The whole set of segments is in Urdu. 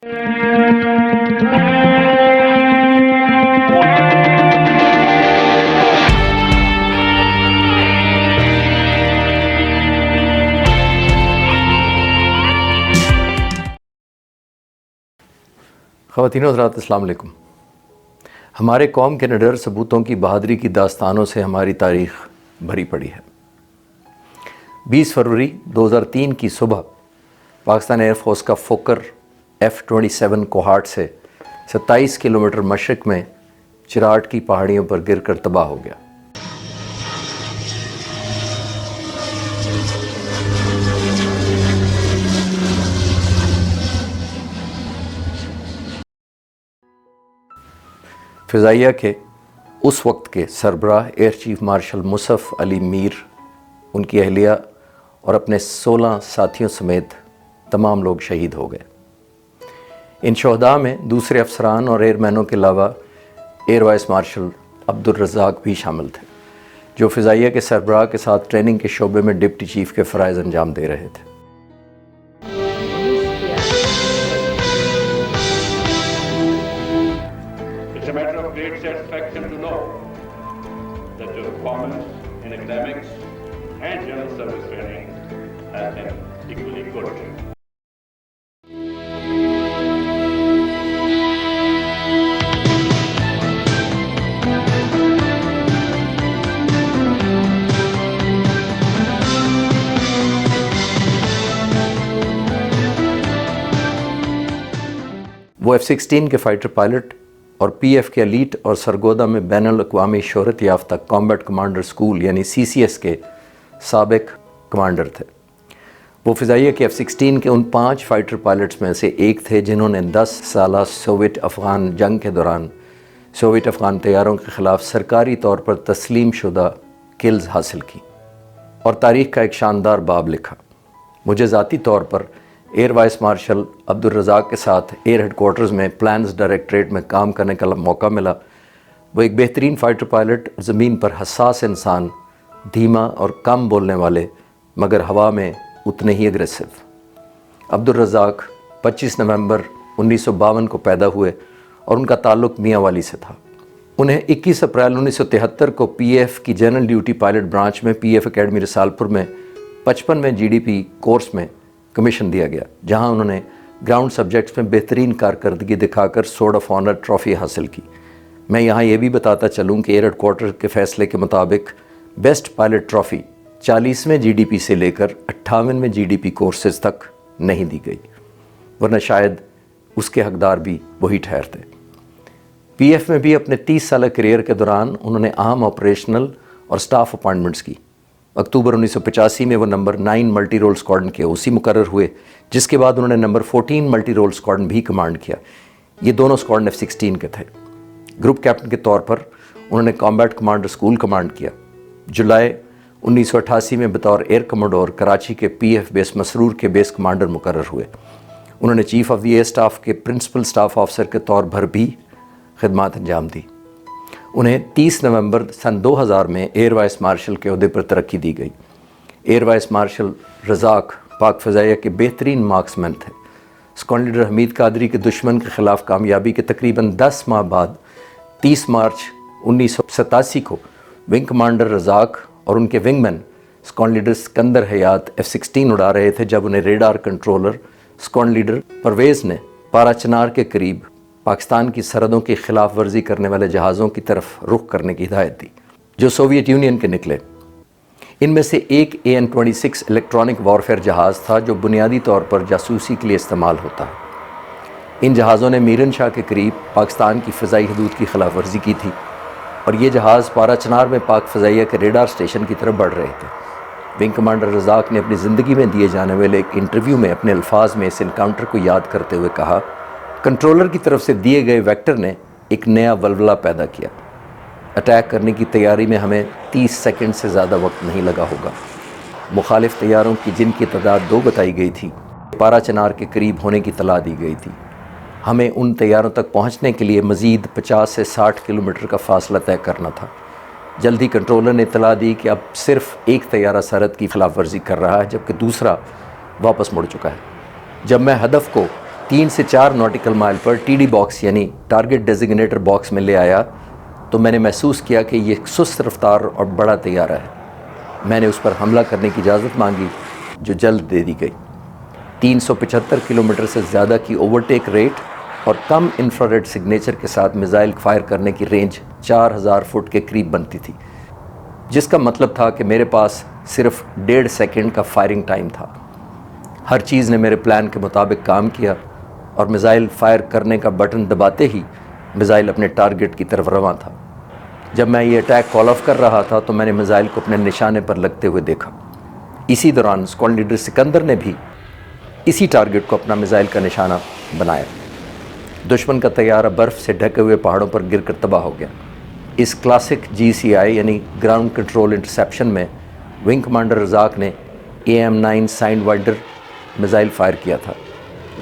خواتین و حضرات السلام علیکم۔ ہمارے قوم کے نڈر ثبوتوں کی بہادری کی داستانوں سے ہماری تاریخ بھری پڑی ہے۔ 20 فروری 2003 کی صبح پاکستان ایئر فورس کا فوکر F-27 کوہاٹ سے 27 کلومیٹر مشرق میں چراٹ کی پہاڑیوں پر گر کر تباہ ہو گیا۔ فضائیہ کے اس وقت کے سربراہ ایئر چیف مارشل مصعب علی میر، ان کی اہلیہ اور اپنے 16 ساتھیوں سمیت تمام لوگ شہید ہو گئے۔ ان شہداء میں دوسرے افسران اور ایئر مینوں کے علاوہ ایئر وائس مارشل عبدالرزاق بھی شامل تھے، جو فضائیہ کے سربراہ کے ساتھ ٹریننگ کے شعبے میں ڈپٹی چیف کے فرائض انجام دے رہے تھے۔ It's a matter of great satisfaction to know that your performance in academics and general service training has been equally good. وہ F-16 کے فائٹر پائلٹ اور PF کے ایلیٹ اور سرگودا میں بین الاقوامی شہرت یافتہ کامبیٹ کمانڈر اسکول یعنی CCS کے سابق کمانڈر تھے۔ وہ فضائیہ کے F-16 کے ان 5 فائٹر پائلٹس میں سے ایک تھے جنہوں نے 10 سالہ سوویت افغان جنگ کے دوران سوویت افغان طیاروں کے خلاف سرکاری طور پر تسلیم شدہ کلز حاصل کی اور تاریخ کا ایک شاندار باب لکھا۔ مجھے ذاتی طور پر ایئر وائس مارشل عبدالرزاق کے ساتھ ایئر ہیڈ کوارٹرز میں پلانز ڈائریکٹریٹ میں کام کرنے کا موقع ملا۔ وہ ایک بہترین فائٹر پائلٹ، زمین پر حساس انسان، دھیما اور کم بولنے والے مگر ہوا میں اتنے ہی اگریسو۔ عبدالرزاق 25 نومبر 1952 کو پیدا ہوئے اور ان کا تعلق میاں والی سے تھا۔ انہیں 21 اپریل 1973 کو PF کی جنرل ڈیوٹی پائلٹ برانچ میں PF اکیڈمی رسالپور میں 55ویں GDP کورس میں کمیشن دیا گیا، جہاں انہوں نے گراؤنڈ سبجیکٹس میں بہترین کارکردگی دکھا کر سورڈ آف آنر ٹرافی حاصل کی۔ میں یہاں یہ بھی بتاتا چلوں کہ ایئر ہیڈ کوارٹر کے فیصلے کے مطابق بیسٹ پائلٹ ٹرافی 40ویں GDP سے لے کر 58ویں GDP کورسز تک نہیں دی گئی، ورنہ شاید اس کے حقدار بھی وہی ٹھہرتے۔ PF میں بھی اپنے 30 سالہ کیریئر کے دوران انہوں نے اہم آپریشنل اور سٹاف اپائنٹمنٹس کی۔ اکتوبر 1985 میں وہ نمبر 9 ملٹی رول اسکواڈرن کے OC مقرر ہوئے، جس کے بعد انہوں نے نمبر 14 ملٹی رول اسکواڈرن بھی کمانڈ کیا۔ یہ دونوں اسکواڈرن F-16 کے تھے۔ گروپ کیپٹن کے طور پر انہوں نے کامبیٹ کمانڈر اسکول کمانڈ کیا۔ جولائی 1988 میں بطور ایئر کموڈور کراچی کے PF بیس مسرور کے بیس کمانڈر مقرر ہوئے۔ انہوں نے chief of the air staff کے پرنسپل اسٹاف آفیسر کے طور پر بھی خدمات انجام دی۔ انہیں 30 نومبر سن 2000 میں ایئر وائس مارشل کے عہدے پر ترقی دی گئی۔ ایئر وائس مارشل رزاق پاک فضائیہ کے بہترین مارکس مین تھے۔ اسکواڈرن لیڈر حمید قادری کے دشمن کے خلاف کامیابی کے تقریباً 10 ماہ بعد 30 مارچ 1987 کو ونگ کمانڈر رزاق اور ان کے wingman squadron leader Sikandar Hayat F-16 اڑا رہے تھے جب انہیں radar controller squadron leader Parvez نے پارا چنار کے قریب پاکستان کی سرحدوں کی خلاف ورزی کرنے والے جہازوں کی طرف رخ کرنے کی ہدایت دی، جو سوویت یونین کے نکلے۔ ان میں سے ایک AN-26 الیکٹرانک وارفیئر جہاز تھا جو بنیادی طور پر جاسوسی کے لیے استعمال ہوتا ہے۔ ان جہازوں نے میرن شاہ کے قریب پاکستان کی فضائی حدود کی خلاف ورزی کی تھی اور یہ جہاز پارا چنار میں پاک فضائیہ کے ریڈار اسٹیشن کی طرف بڑھ رہے تھے۔ ونگ کمانڈر رزاق نے اپنی زندگی میں دیے جانے والے ایک انٹرویو میں اپنے الفاظ میں اس انکاؤنٹر کو یاد کرتے ہوئے کہا، کنٹرولر کی طرف سے دیے گئے ویکٹر نے ایک نیا ولولہ پیدا کیا۔ اٹیک کرنے کی تیاری میں ہمیں 30 سیکنڈ سے زیادہ وقت نہیں لگا ہوگا۔ مخالف طیاروں کی جن کی تعداد 2 بتائی گئی تھی، پارا چنار کے قریب ہونے کی اطلاع دی گئی تھی۔ ہمیں ان طیاروں تک پہنچنے کے لیے مزید 50 سے 60 کلومیٹر کا فاصلہ طے کرنا تھا۔ جلدی کنٹرولر نے اطلاع دی کہ اب صرف ایک طیارہ سرحد کی خلاف ورزی کر رہا ہے جبکہ دوسرا واپس مڑ چکا ہے۔ جب میں ہدف کو 3 سے 4 ناٹیکل مائل پر ٹی ڈی باکس یعنی ٹارگٹ ڈیزگنیٹر باکس میں لے آیا تو میں نے محسوس کیا کہ یہ سست رفتار اور بڑا طیارہ ہے۔ میں نے اس پر حملہ کرنے کی اجازت مانگی جو جلد دے دی گئی۔ 375 کلومیٹر سے زیادہ کی اوورٹیک ریٹ اور کم انفراریڈ سگنیچر کے ساتھ میزائل فائر کرنے کی رینج 4000 فٹ کے قریب بنتی تھی، جس کا مطلب تھا کہ میرے پاس صرف 1.5 سیکنڈ کا فائرنگ ٹائم تھا۔ ہر چیز نے میرے پلان کے مطابق کام کیا اور میزائل فائر کرنے کا بٹن دباتے ہی میزائل اپنے ٹارگٹ کی طرف رواں تھا۔ جب میں یہ اٹیک کال آف کر رہا تھا تو میں نے میزائل کو اپنے نشانے پر لگتے ہوئے دیکھا۔ اسی دوران اسکواڈرن لیڈر سکندر نے بھی اسی ٹارگٹ کو اپنا میزائل کا نشانہ بنایا۔ دشمن کا طیارہ برف سے ڈھکے ہوئے پہاڑوں پر گر کر تباہ ہو گیا۔ اس کلاسک GCI یعنی گراؤنڈ کنٹرول انٹرسیپشن میں ونگ کمانڈر رزاق نے AM-9 سائنڈ وائنڈر میزائل فائر کیا تھا۔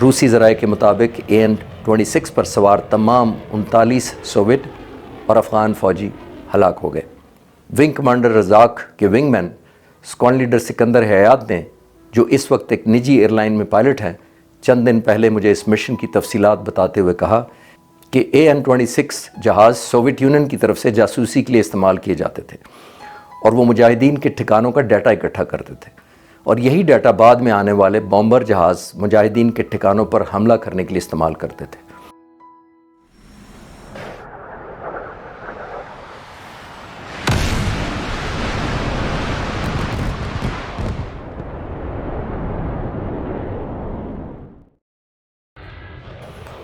روسی ذرائع کے مطابق AN-26 پر سوار تمام 39 سوویت اور افغان فوجی ہلاک ہو گئے۔ ونگ کمانڈر رزاق کے wingman squadron leader Sikandar حیات نے، جو اس وقت ایک نجی ایئر لائن میں پائلٹ ہیں، چند دن پہلے مجھے اس مشن کی تفصیلات بتاتے ہوئے کہا کہ AN-26 جہاز سوویت یونین کی طرف سے جاسوسی کے لیے استعمال کیے جاتے تھے اور وہ مجاہدین کے ٹھکانوں کا ڈیٹا اکٹھا کرتے تھے، اور یہی ڈیٹا بعد میں آنے والے بامبر جہاز مجاہدین کے ٹھکانوں پر حملہ کرنے کے لیے استعمال کرتے تھے۔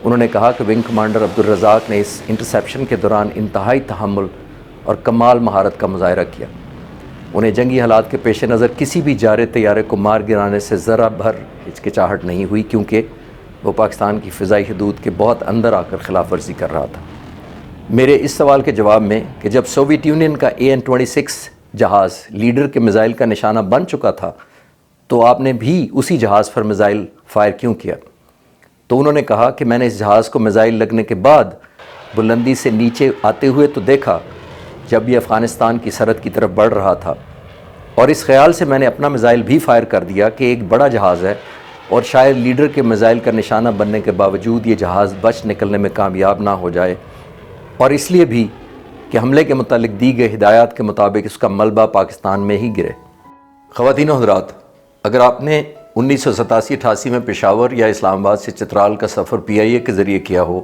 انہوں نے کہا کہ ونگ کمانڈر عبدالرزاق نے اس انٹرسیپشن کے دوران انتہائی تحمل اور کمال مہارت کا مظاہرہ کیا۔ انہیں جنگی حالات کے پیش نظر کسی بھی جارح طیارے کو مار گرانے سے ذرا بھر ہچکچاہٹ نہیں ہوئی، کیونکہ وہ پاکستان کی فضائی حدود کے بہت اندر آ کر خلاف ورزی کر رہا تھا۔ میرے اس سوال کے جواب میں کہ جب سوویت یونین کا AN-26 جہاز لیڈر کے میزائل کا نشانہ بن چکا تھا تو آپ نے بھی اسی جہاز پر میزائل فائر کیوں کیا، تو انہوں نے کہا کہ میں نے اس جہاز کو میزائل لگنے کے بعد بلندی سے نیچے آتے ہوئے تو دیکھا جب یہ افغانستان کی سرحد کی طرف بڑھ رہا تھا، اور اس خیال سے میں نے اپنا میزائل بھی فائر کر دیا کہ ایک بڑا جہاز ہے اور شاید لیڈر کے میزائل کا نشانہ بننے کے باوجود یہ جہاز بچ نکلنے میں کامیاب نہ ہو جائے، اور اس لیے بھی کہ حملے کے متعلق دی گئی ہدایات کے مطابق اس کا ملبہ پاکستان میں ہی گرے۔ خواتین و حضرات، اگر آپ نے 1987-88 میں پشاور یا اسلام آباد سے چترال کا سفر PIA کے ذریعے کیا ہو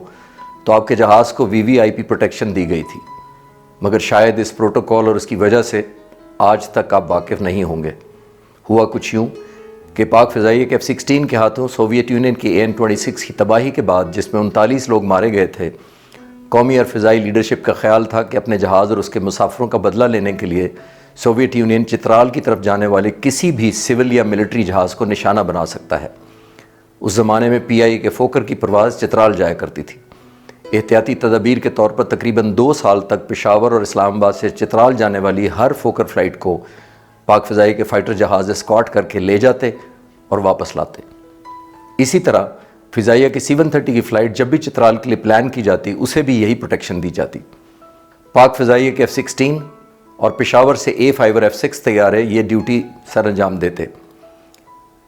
تو آپ کے جہاز کو VVIP پروٹیکشن دی گئی تھی، مگر شاید اس پروٹوکول اور اس کی وجہ سے آج تک آپ واقف نہیں ہوں گے۔ ہوا کچھ یوں کہ پاک فضائیہ کے F-16 کے ہاتھوں سوویت یونین کی AN-26 کی تباہی کے بعد، جس میں 39 لوگ مارے گئے تھے، قومی اور فضائی لیڈرشپ کا خیال تھا کہ اپنے جہاز اور اس کے مسافروں کا بدلہ لینے کے لیے سوویت یونین چترال کی طرف جانے والے کسی بھی سول یا ملٹری جہاز کو نشانہ بنا سکتا ہے۔ اس زمانے میں PIA کے فوکر کی پرواز چترال جایا کرتی تھی۔ احتیاطی تدابیر کے طور پر تقریباً 2 سال تک پشاور اور اسلام آباد سے چترال جانے والی ہر فوکر فلائٹ کو پاک فضائیہ کے فائٹر جہاز اسکارٹ کر کے لے جاتے اور واپس لاتے۔ اسی طرح فضائیہ کی C-130 کی فلائٹ جب بھی چترال کے لیے پلان کی جاتی، اسے بھی یہی پروٹیکشن دی جاتی۔ پاک فضائیہ کے F-16 اور پشاور سے A-5 اور F-6 طیارے یہ ڈیوٹی سر انجام دیتے۔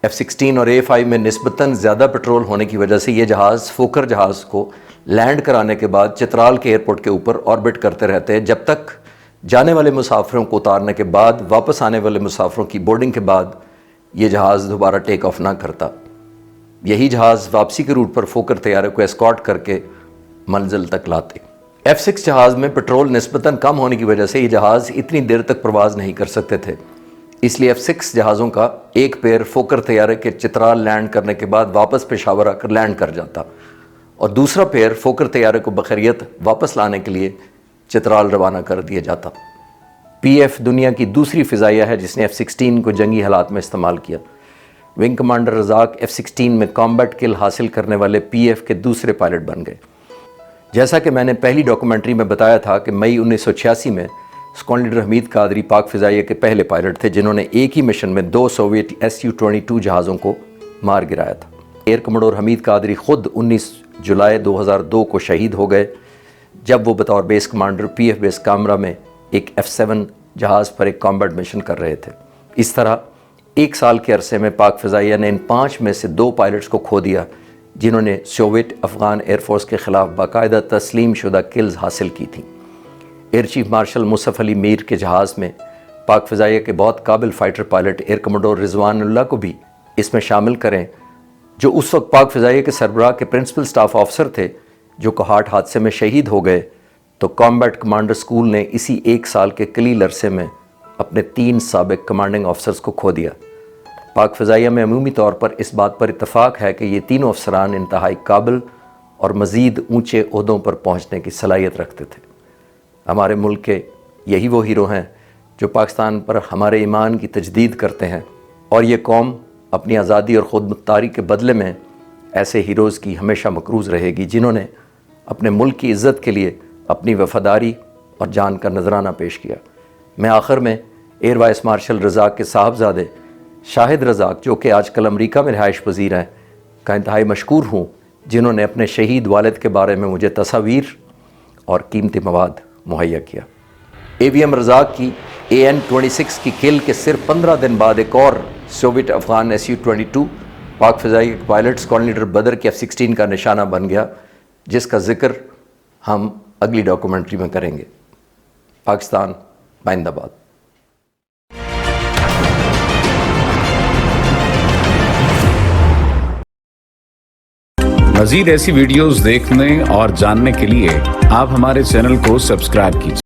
F-16 اور A-5 میں نسبتاً زیادہ پیٹرول ہونے کی وجہ سے یہ جہاز فوکر جہاز کو لینڈ کرانے کے بعد چترال کے ایئرپورٹ کے اوپر آربٹ کرتے رہتے، جب تک جانے والے مسافروں کو اتارنے کے بعد، واپس آنے والے مسافروں کی بورڈنگ کے بعد یہ جہاز دوبارہ ٹیک آف نہ کرتا۔ یہی جہاز واپسی کے روٹ پر فوکر طیارے کو اسکارٹ کر کے منزل تک لاتے۔ F-6 جہاز میں پیٹرول نسبتاً کم ہونے کی وجہ سے یہ جہاز اتنی دیر تک پرواز نہیں کر سکتے تھے، اس لیے F-6 جہازوں کا ایک پیر فوکر طیارے کے چترال لینڈ کرنے کے بعد واپس پشاور آ کر لینڈ کر جاتا، اور دوسرا پیر فوکر طیارے کو بخیریت واپس لانے کے لیے چترال روانہ کر دیا جاتا۔ PF دنیا کی دوسری فضائیہ ہے جس نے F-16 کو جنگی حالات میں استعمال کیا۔ ونگ کمانڈر رزاق F-16 میں کامبیٹ کل حاصل کرنے والے PF کے دوسرے پائلٹ بن گئے۔ جیسا کہ میں نے پہلی ڈاکومنٹری میں بتایا تھا کہ مئی 1986 میں اسکواڈرن لیڈر حمید قادری پاک فضائیہ کے پہلے پائلٹ تھے جنہوں نے ایک ہی مشن میں 2 سوویت Su-22 جہازوں کو مار گرایا تھا۔ ایئر کموڈور حمید قادری خود 19 جولائی 2002 کو شہید ہو گئے جب وہ بطور بیس کمانڈر PF بیس کامرا میں ایک F-7 جہاز پر ایک کامبیٹ مشن کر رہے تھے۔ اس طرح 1 سال کے عرصے میں پاک فضائیہ نے ان 5 میں سے 2 پائلٹس کو کھو دیا، جنہوں نے سوویت افغان ایئر فورس کے خلاف باقاعدہ تسلیم شدہ کلز حاصل کی تھیں۔ ایئر چیف مارشل مصعب علی میر کے جہاز میں پاک فضائیہ کے بہت قابل فائٹر پائلٹ ایئر کموڈور رضوان اللہ کو بھی اس میں شامل کریں، جو اس وقت پاک فضائیہ کے سربراہ کے پرنسپل سٹاف آفسر تھے، جو کوہاٹ حادثے میں شہید ہو گئے، تو کامبیٹ کمانڈر اسکول نے اسی 1 سال کے قلیل عرصے میں اپنے 3 سابق کمانڈنگ آفسرز کو کھو دیا۔ پاک فضائیہ میں عمومی طور پر اس بات پر اتفاق ہے کہ یہ تینوں افسران انتہائی قابل اور مزید اونچے عہدوں پر پہنچنے کی صلاحیت رکھتے تھے۔ ہمارے ملک کے یہی وہ ہیرو ہیں جو پاکستان پر ہمارے ایمان کی تجدید کرتے ہیں، اور یہ قوم اپنی آزادی اور خود مختاری کے بدلے میں ایسے ہیروز کی ہمیشہ مقروض رہے گی، جنہوں نے اپنے ملک کی عزت کے لیے اپنی وفاداری اور جان کا نذرانہ پیش کیا۔ میں آخر میں ایئر وائس مارشل رزاق کے صاحبزادے شاہد رزاق، جو کہ آج کل امریکہ میں رہائش پذیر ہیں، کا انتہائی مشکور ہوں، جنہوں نے اپنے شہید والد کے بارے میں مجھے تصاویر اور قیمتی مواد مہیا کیا۔ AVM رزاق کی AN-26 کی کل کے صرف 15 دن بعد ایک اور سوویت افغان Su-22 پاک فضائی کے پائلٹ اسکواڈرن لیڈر بدر کے F-16 کا نشانہ بن گیا، جس کا ذکر ہم اگلی ڈاکومنٹری میں کریں گے۔ پاکستان زندہ باد۔ مزید ایسی ویڈیوز دیکھنے اور جاننے کے لیے آپ ہمارے چینل کو سبسکرائب کیجیے۔